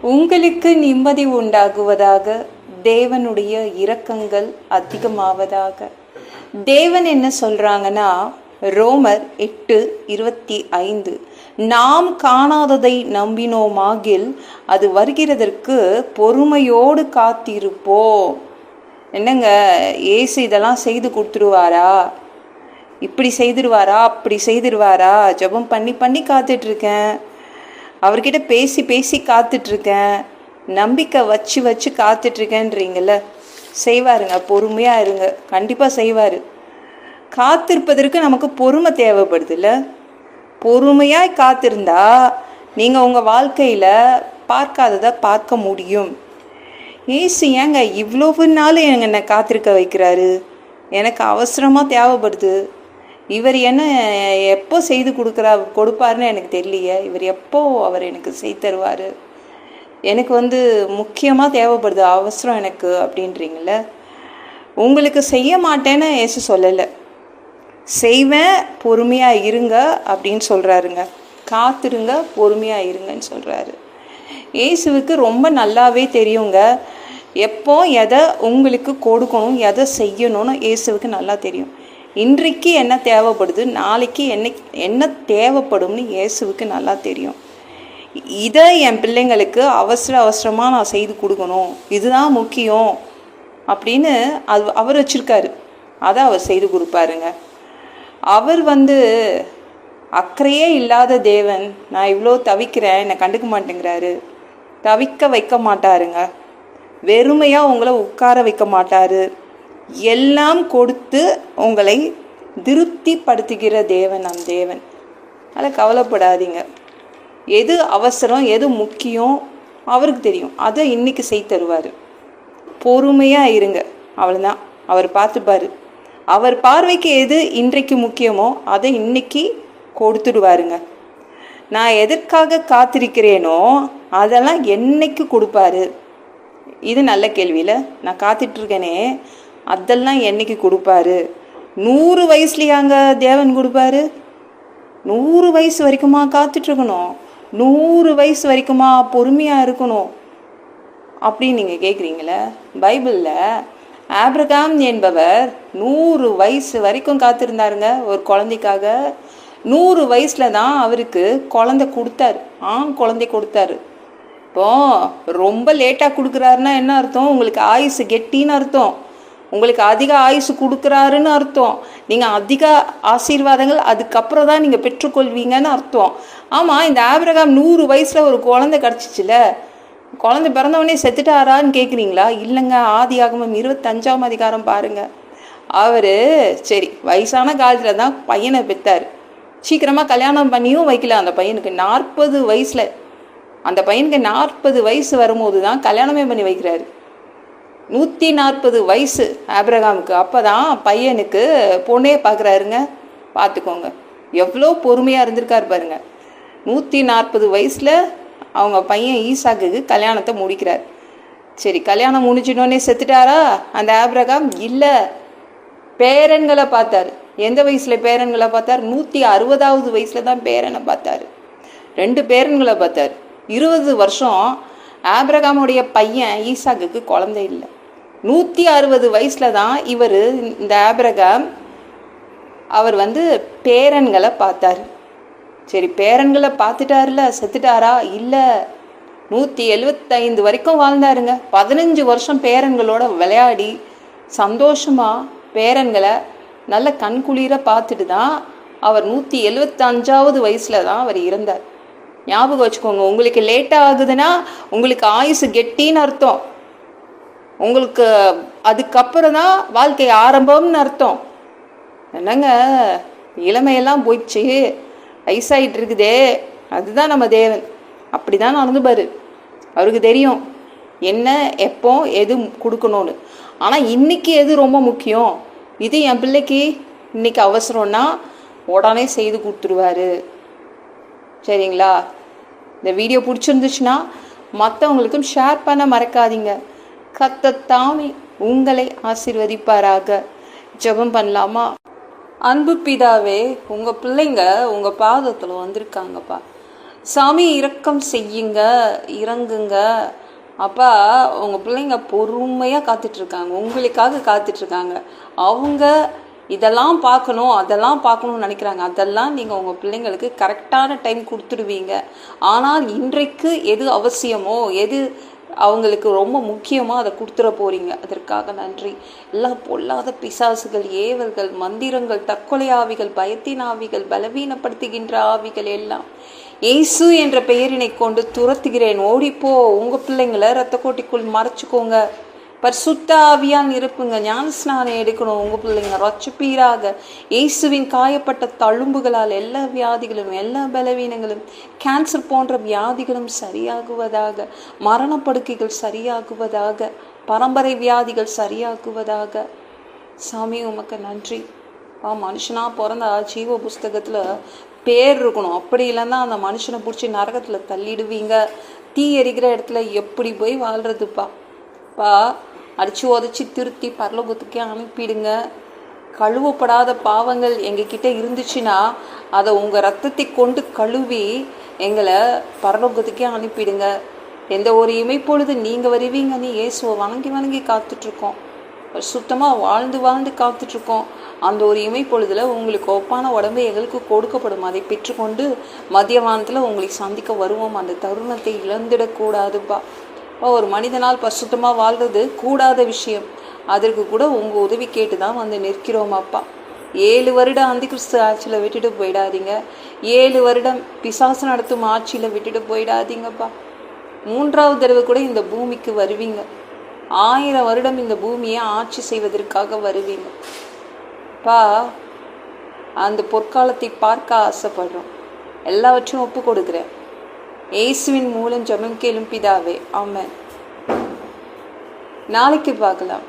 உங்களுக்கு நிம்மதி உண்டாகுவதாக, தேவனுடைய இரக்கங்கள் அதிகமாவதாக. தேவன் என்ன சொல்றாங்கன்னா, ரோமர் 8:25, நாம் காணாததை நம்பினோமாகில் அது வருகிறதற்கு பொறுமையோடு காத்திருப்போம். என்னங்க, ஏசு இதெல்லாம் செய்து கொடுத்துருவாரா? இப்படி செய்திருவாரா? அப்படி செய்திருவாரா? ஜெபம் பண்ணி பண்ணி காத்துட்ருக்கேன், அவர்கிட்ட பேசி பேசி காத்துட்ருக்கேன், நம்பிக்கை வச்சு வச்சு காத்துட்ருக்கேன்றீங்கள. செய்வாருங்க, பொறுமையாக இருங்க, கண்டிப்பாக செய்வார். காத்திருப்பதற்கு நமக்கு பொறுமை தேவைப்படுதுல்ல. பொறுமையாக காத்திருந்தா நீங்கள் உங்கள் வாழ்க்கையில் பார்க்காததை பார்க்க முடியும். ஏசு ஏங்க இவ்வளவு நாள் என்னை காத்திருக்க வைக்கிறாரு? எனக்கு அவசரமாக தேவைப்படுது. இவர் என்ன எப்போ செய்து கொடுப்பாருன்னு எனக்கு தெரியலையே. இவர் எப்போ அவர் எனக்கு செய்து தருவார்? எனக்கு முக்கியமாக தேவைப்படுது, அவசரம் எனக்கு அப்படின்றீங்கள. உங்களுக்கு செய்ய மாட்டேன்னு ஏசு சொல்லலை, செய்வேன், பொறுமையாக இருங்க அப்படின்னு சொல்கிறாருங்க. காத்திருங்க, பொறுமையாக இருங்கன்னு சொல்கிறாரு. ஏசுவுக்கு ரொம்ப நல்லாவே தெரியுங்க, எப்போ எதை உங்களுக்கு கொடுக்கணும், எதை செய்யணும்னு ஏசுவுக்கு நல்லா தெரியும். இன்றைக்கு என்ன தேவைப்படுது, நாளைக்கு என்ன தேவைப்படும்னு இயேசுவுக்கு நல்லா தெரியும். இதை என் பிள்ளைங்களுக்கு அவசரமாக நான் செய்து கொடுக்கணும், இதுதான் முக்கியம் அப்படின்னு அவர் வச்சுருக்காரு. அதை அவர் செய்து கொடுப்பாருங்க. அவர் அக்கறையே இல்லாத தேவன். நான் இவ்வளோ தவிக்கிறேன், என்னை கண்டுக்க மாட்டேங்கிறாரு. தவிக்க வைக்க மாட்டாருங்க. வெறுமையாக உங்களை உட்கார வைக்க மாட்டார். எல்லாம் கொடுத்து உங்களை திருப்திப்படுத்துகிற தேவன் நம் தேவன். அதில் கவலைப்படாதீங்க. எது அவசரம், எது முக்கியம் அவருக்கு தெரியும். அதை இன்னைக்கு செய்து தருவார். பொறுமையாக இருங்க, அவ்வளோதான். அவர் பார்த்துப்பார். அவர் பார்வைக்கு எது இன்றைக்கு முக்கியமோ அதை இன்னைக்கு கொடுத்துடுவாருங்க. நான் எதற்காக காத்திருக்கிறேனோ அதெல்லாம் என்னைக்கு கொடுப்பாரு. இது நல்ல கேள்வியில். நான் காத்துட்ருக்கேனே, அதெல்லாம் என்னைக்கு கொடுப்பாரு? 100 வயசுலையாங்க தேவன் கொடுப்பாரு? 100 வயசு வரைக்குமா காத்துட்ருக்கணும்? 100 வயசு வரைக்குமா பொறுமையாக இருக்கணும் அப்படின்னு நீங்கள் கேட்குறீங்களே. பைபிளில் ஆபிரகாம் என்பவர் 100 வயசு வரைக்கும் காத்திருந்தாருங்க ஒரு குழந்தைக்காக. 100 வயசில் தான் அவருக்கு குழந்தை கொடுத்தாரு, ஆண் குழந்தை கொடுத்தாரு. இப்போ ரொம்ப லேட்டாக கொடுக்குறாருன்னா என்ன அர்த்தம்? உங்களுக்கு ஆயுசு கெட்டின்னு அர்த்தம், உங்களுக்கு அதிக ஆயுசு கொடுக்குறாருன்னு அர்த்தம். நீங்கள் அதிக ஆசீர்வாதங்கள் அதுக்கப்புறம் தான் நீங்கள் பெற்றுக்கொள்வீங்கன்னு அர்த்தம். ஆமாம், இந்த ஆபிரகாம் 100 வயசில் ஒரு குழந்தை கிடச்சிச்சில்ல, குழந்தை பிறந்தவொடனே செத்துட்டாரான்னு கேட்குறீங்களா? இல்லைங்க. ஆதியாகமம் 25ஆம் அதிகாரம் பாருங்கள். அவர் சரி வயசான காலத்தில் தான் பையனை பெற்றார். சீக்கிரமாக கல்யாணம் பண்ணியும் வைக்கல. அந்த பையனுக்கு 40 வயசில், அந்த பையனுக்கு 40 வயசு வரும்போது தான் கல்யாணமே பண்ணி வைக்கிறாரு. 140 வயசு ஆபிரகாமுக்கு. அப்போ தான் பையனுக்கு பொண்ணே பார்க்குறாருங்க. பார்த்துக்கோங்க எவ்வளோ பொறுமையாக இருந்திருக்காரு பாருங்க. 140 வயசில் அவங்க பையன் ஈசாக்குக்கு கல்யாணத்தை முடிக்கிறார். சரி, கல்யாணம் முடிச்சினோடனே செத்துட்டாரா அந்த ஆபிரகாம்? இல்லை, பேரன்களை பார்த்தார். எந்த வயசில் பேரன்களை பார்த்தார்? 160வது வயசில் தான் பேரனை பார்த்தார். 2 பேரன்களை பார்த்தார். 20 வருஷம் ஆபிரகாமுடைய பையன் ஈசாக்குக்கு குழந்தை இல்லை. 160 வயசில் தான் இந்த ஆபிரகாம் அவர் பேரன்களை பார்த்தார். சரி, பேரன்களை பார்த்துட்டாருல, செத்துட்டாரா? இல்லை, 175 வரைக்கும் வாழ்ந்தாருங்க. 15 வருஷம் பேரன்களோட விளையாடி சந்தோஷமாக பேரன்களை நல்ல கண்குளிர பார்த்துட்டு தான் அவர் 175வது வயசில் தான் அவர் இறந்தார். ஞாபகம் வச்சுக்கோங்க. உங்களுக்கு லேட்டாக ஆகுதுன்னா உங்களுக்கு ஆயுசு கெட்டின்னு அர்த்தம். உங்களுக்கு அதுக்கப்புறம் தான் வாழ்க்கை ஆரம்பம்னு அர்த்தம். என்னங்க, இளமையெல்லாம் போயிடுச்சு, வயசாகிட்டு இருக்குதே. அதுதான் நம்ம தேவன். அப்படி தான் நடந்துப்பார். அவருக்கு தெரியும் என்ன எப்போ எது கொடுக்கணும்னு. ஆனால் இன்றைக்கி எது ரொம்ப முக்கியம், இது என் பிள்ளைக்கு இன்றைக்கி அவசரம்னா உடனே செய்து கொடுத்துருவாரு. சரிங்களா? இந்த வீடியோ பிடிச்சிருந்துச்சுன்னா மற்றவங்களுக்கும் ஷேர் பண்ண மறக்காதீங்க. கர்த்தர் உங்களை ஆசீர்வதிப்பாராக. ஜெபம் பண்ணலாமா? அன்பு பிதாவே, உங்கள் பிள்ளைங்க உங்கள் பாதத்தில் வந்திருக்காங்கப்பா. சாமி இரக்கம் செய்யுங்க, இறங்குங்க. அப்பா உங்கள் பிள்ளைங்க பொறுமையாக காத்துட்ருக்காங்க, உங்களுக்காக காத்துட்ருக்காங்க. அவங்க இதெல்லாம் பார்க்கணும் அதெல்லாம் பார்க்கணும்னு நினைக்கிறாங்க. அதெல்லாம் நீங்கள் உங்கள் பிள்ளைங்களுக்கு கரெக்டான டைம் கொடுத்துடுவீங்க. ஆனால் இன்றைக்கு எது அவசியமோ, எது அவங்களுக்கு ரொம்ப முக்கியமாக அதை கொடுத்துட போகிறீங்க. அதற்காக நன்றி. எல்லா பொல்லாத பிசாசுகள், ஏவல்கள், மந்திரங்கள், தற்கொலை ஆவிகள், பயத்தின் ஆவிகள், பலவீனப்படுத்துகின்ற ஆவிகள் எல்லாம் இயேசு என்ற பெயரினை கொண்டு துரத்துகிறேன். ஓடிப்போ. உங்கள் பிள்ளைங்களை ரத்த கோட்டிக்குள் மறைச்சிக்கோங்க. பரிசுத்த ஆவியால் இருப்புங்க. ஞான ஸ்நானம் எடுக்கணும். உங்கள் பிள்ளைங்க ரட்சிப்பீராக. இயேசுவின் காயப்பட்ட தழும்புகளால் எல்லா வியாதிகளும், எல்லா பலவீனங்களும், கேன்சர் போன்ற வியாதிகளும் சரியாகுவதாக, மரணப்படுக்கைகள் சரியாகுவதாக, பரம்பரை வியாதிகள் சரியாகுவதாக. சாமி உமக்கு நன்றி. மனுஷனாக பிறந்தா ஜீவ புஸ்தகத்தில் பேர் இருக்கணும். அப்படி இல்லைன்னா அந்த மனுஷனை பிடிச்சி நரகத்தில் தள்ளிடுவீங்க. தீ எரிக்கிற இடத்துல எப்படி போய் வாழ்கிறதுப்பா? அடித்து உதச்சி திருத்தி பரலோகத்துக்கே அனுப்பிடுங்க. கழுவப்படாத பாவங்கள் எங்ககிட்ட இருந்துச்சுன்னா அதை உங்கள் ரத்தத்தை கொண்டு கழுவி எங்களை பரலோகத்துக்கே அனுப்பிடுங்க. எந்த ஒரு இமைப்பொழுது நீங்கள் வருவீங்கன்னு இயேசுவை வணங்கி வணங்கி காத்துட்ருக்கோம். சுத்தமாக வாழ்ந்து காத்துட்ருக்கோம். அந்த ஒரு இமைப்பொழுதில் உங்களுக்கு ஒப்பான உடம்பு எங்களுக்கு கொடுக்கப்படும். அதை பெற்றுக்கொண்டு மதியவானத்தில் உங்களை சந்திக்க வருவோம். அந்த தருணத்தை இழந்துடக்கூடாதுப்பா. ஒரு மனிதனால் பரிசுத்தமாக வாழ்றது கூடாத விஷயம். அதற்கு கூட உங்கள் உதவி கேட்டு தான் வந்து நிற்கிறோம் அப்பா. 7 வருடம் அந்தி கிறிஸ்து ஆட்சியில் விட்டுட்டு போயிடாதீங்க. 7 வருடம் பிசாசு நடத்தும் ஆட்சியில் விட்டுட்டு போயிடாதீங்கப்பா. 3வது தடவை கூட இந்த பூமிக்கு வருவீங்க. 1000 வருடம் இந்த பூமியை ஆட்சி செய்வதற்காக வருவீங்க பா. அந்த பொற்காலத்தை பார்க்க ஆசைப்படுறோம். எல்லாவற்றையும் ஒப்பு கொடுக்குறேன். இயேசுவின் மூலம் ஜெபம் கேளும் பிதாவே, ஆமென். நாளைக்கு பார்க்கலாம்.